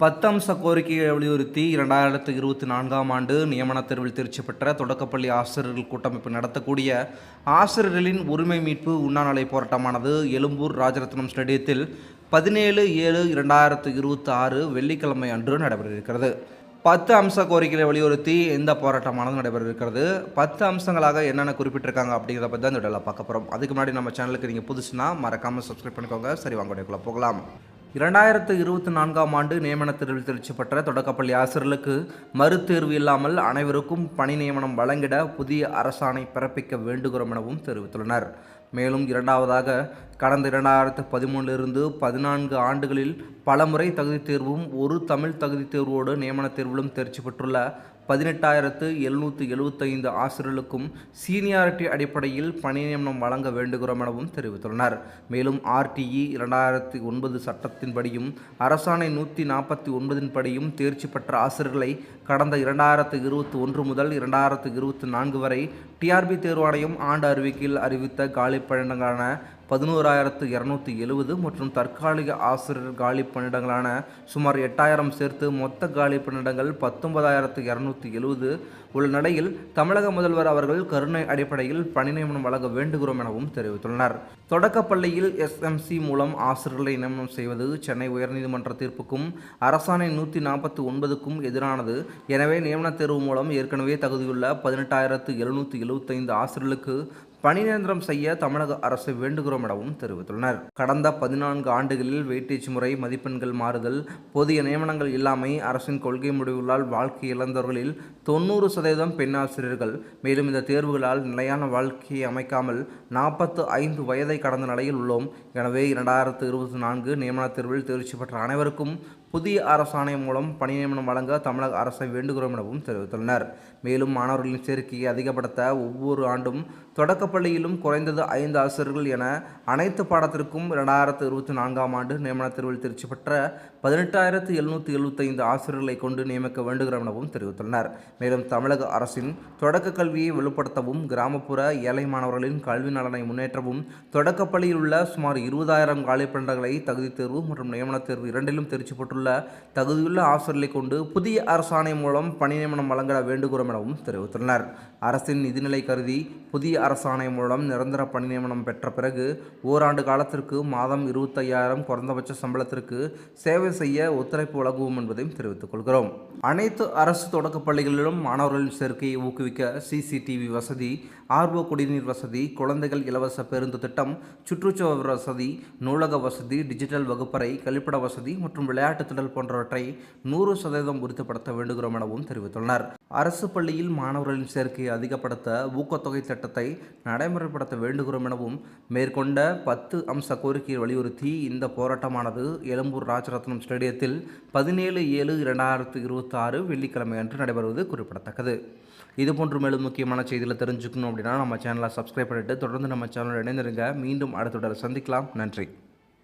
10 அம்ச கோரிக்கையை வலியுறுத்தி 2024ஆம் ஆண்டு நியமனத் தேர்வில் தேர்ச்சி பெற்ற தொடக்கப்பள்ளி ஆசிரியர்கள் கூட்டமைப்பு நடத்தக்கூடிய ஆசிரியர்களின் உரிமை மீட்பு உண்ணாநிலை போராட்டமானது எழும்பூர் ராஜரத்னம் ஸ்டேடியத்தில் 17/7/2026 வெள்ளிக்கிழமை அன்று நடைபெறவிருக்கிறது. 10 அம்ச கோரிக்கைகளை வலியுறுத்தி இந்த போராட்டமானது நடைபெறவிருக்கிறது. 10 அம்சங்களாக என்னென்ன குறிப்பிட்டிருக்காங்க அப்படிங்கிறத பற்றி தான் இந்த வீடியோவில் பார்க்க போகிறோம். அதுக்கு முன்னாடி நம்ம சேனலுக்கு நீங்கள் புதுசுனா மறக்காமல் சப்ஸ்கிரைப் பண்ணிக்கோங்க. சரி, வாங்க வீடியோக்குள்ள போகலாம். 2024ஆம் ஆண்டு நியமனத் தேர்வில் தேர்ச்சி பெற்ற தொடக்கப்பள்ளி ஆசிரியர்களுக்கு மறுதேர்வு இல்லாமல் அனைவருக்கும் பணி நியமனம் வழங்கிட புதிய அரசாணை பிறப்பிக்க வேண்டுகிறோம் எனவும் தெரிவித்துள்ளனர். மேலும் இரண்டாவதாக, கடந்த 2013 14 ஆண்டுகளில் பலமுறை தகுதித் தேர்வும் ஒரு தமிழ் தகுதித் தேர்வோடு நியமனத் தேர்விலும் தேர்ச்சி பெற்றுள்ள 18,775 ஆசிரியர்களுக்கும் சீனியாரிட்டி அடிப்படையில் பணி நியமனம் வழங்க வேண்டுகிறோம் எனவும் தெரிவித்துள்ளனர். மேலும் RTE 2009 சட்டத்தின்படியும் அரசாணை 149 படியும் தேர்ச்சி பெற்ற ஆசிரியர்களை கடந்த 2021 முதல் 2024 வரை TRB தேர்வாணையம் ஆண்டு அறிவிக்கையில் அறிவித்த காலி பணியிடங்களான 11,270 மற்றும் தற்காலிக ஆசிரியர் காலி பணியிடங்களான சுமார் 8,000 சேர்த்து மொத்த காலி பணியிடங்கள் 19,270 உள்ள நிலையில் தமிழக முதல்வர் அவர்கள் கருணை அடிப்படையில் பணி நியமனம் வழங்க வேண்டுகிறோம் எனவும் தெரிவித்துள்ளனர். தொடக்கப்பள்ளியில் SMC மூலம் ஆசிரியர்களை நியமனம் செய்வது சென்னை உயர்நீதிமன்ற தீர்ப்புக்கும் அரசாணை 149க்கும் எதிரானது. எனவே நியமனத் தேர்வு மூலம் ஏற்கனவே தகுதியுள்ள 18,775 ஆசிரியர்களுக்கு பணி நிரந்தரம் செய்ய தமிழக அரசு வேண்டுகிறோம் எனவும் தெரிவித்துள்ளனர். கடந்த 14 ஆண்டுகளில் வெயிட்டேஜ் முறை, மதிப்பெண்கள் மாறுதல், போதிய நியமனங்கள் இல்லாமை, அரசின் கொள்கை முடிவுகளால் வாழ்க்கை இழந்தவர்களில் 90% பெண் ஆசிரியர்கள். மேலும் இந்த தேர்வுகளால் நிலையான வாழ்க்கையை அமைக்காமல் 45 வயதை கடந்த நிலையில் உள்ளோம். எனவே 2024 நியமனத் தேர்வில் தேர்ச்சி பெற்ற அனைவருக்கும் புதிய அரசாணை மூலம் பணி நியமனம் வழங்க தமிழக அரசை வேண்டுகிறோம் எனவும் தெரிவித்துள்ளனர். மேலும் மாணவர்களின் சேர்க்கையை அதிகப்படுத்த ஒவ்வொரு ஆண்டும் தொடக்கப்பள்ளியிலும் குறைந்தது 5 ஆசிரியர்கள் என அனைத்து பாடத்திற்கும் 2024ஆம் ஆண்டு நியமனத் தேர்வில் தேர்ச்சி பெற்ற 18,775 ஆசிரியர்களை கொண்டு நியமிக்க வேண்டுகிறோம் எனவும் தெரிவித்துள்ளனர். மேலும் தமிழக அரசின் தொடக்க கல்வியை வலுப்படுத்தவும், கிராமப்புற ஏழை மாணவர்களின் கல்வி நலனை முன்னேற்றவும் தொடக்கப்பள்ளியில் உள்ள சுமார் 20,000 காலி பணியிடங்களை தகுதித் தேர்வு மற்றும் நியமனத் தேர்வு இரண்டிலும் தேர்ச்சி பெற்றுள்ள தகுதியுள்ள ஆசிரியர்களை கொண்டு புதிய அரசாணை மூலம் பணி நியமனம் வழங்க வேண்டுகிறோம் எனவும் தெரிவித்துள்ளனர். அரசின் நிதிநிலை கருதி புதிய அரசாணை மூலம் நிரந்தர பணி நியமனம் பெற்ற பிறகு ஓராண்டு காலத்திற்கு மாதம் 25,000 குறைந்தபட்ச சம்பளத்திற்கு சேவை செய்ய ஒத்துழைப்பு வழங்குவோம் என்பதையும் தெரிவித்துக் கொள்கிறோம். அனைத்து அரசு தொடக்கப் பள்ளிகளிலும் மாணவர்களின் சேர்க்கையை ஊக்குவிக்க CCTV வசதி, RO குடிநீர் வசதி, குழந்தைகள் இலவச பேருந்து திட்டம், சுற்றுச்சூழல் வசதி, நூலக வசதி, டிஜிட்டல் வகுப்பறை, கழிப்பிட வசதி மற்றும் விளையாட்டு திடல் போன்றவற்றை 100% உறுதிப்படுத்த வேண்டுகிறோம் எனவும் தெரிவித்துள்ளனர். அரசு பள்ளியில் மாணவர்களின் சேர்க்கையை அதிகப்படுத்த ஊக்கத்தொகை திட்டத்தை நடைமுறைப்படுத்த வேண்டுகிறோம் எனவும் மேற்கொண்ட 10 அம்ச கோரிக்கையை வலியுறுத்தி இந்த போராட்டமானது எழும்பூர் ராஜரத்னம் ஸ்டேடியத்தில் 17/7/2026 வெள்ளிக்கிழமை அன்று நடைபெறுவது குறிப்பிடத்தக்கது. இதுபோன்று மேலும் முக்கியமான செய்திகளை தெரிஞ்சுக்கணும் அப்படின்னா நம்ம சேனலை சப்ஸ்கிரைப் பண்ணிட்டு தொடர்ந்து நம்ம சேனலில் இணைந்திருங்க. மீண்டும் அடுத்த தொடர் சந்திக்கலாம். நன்றி.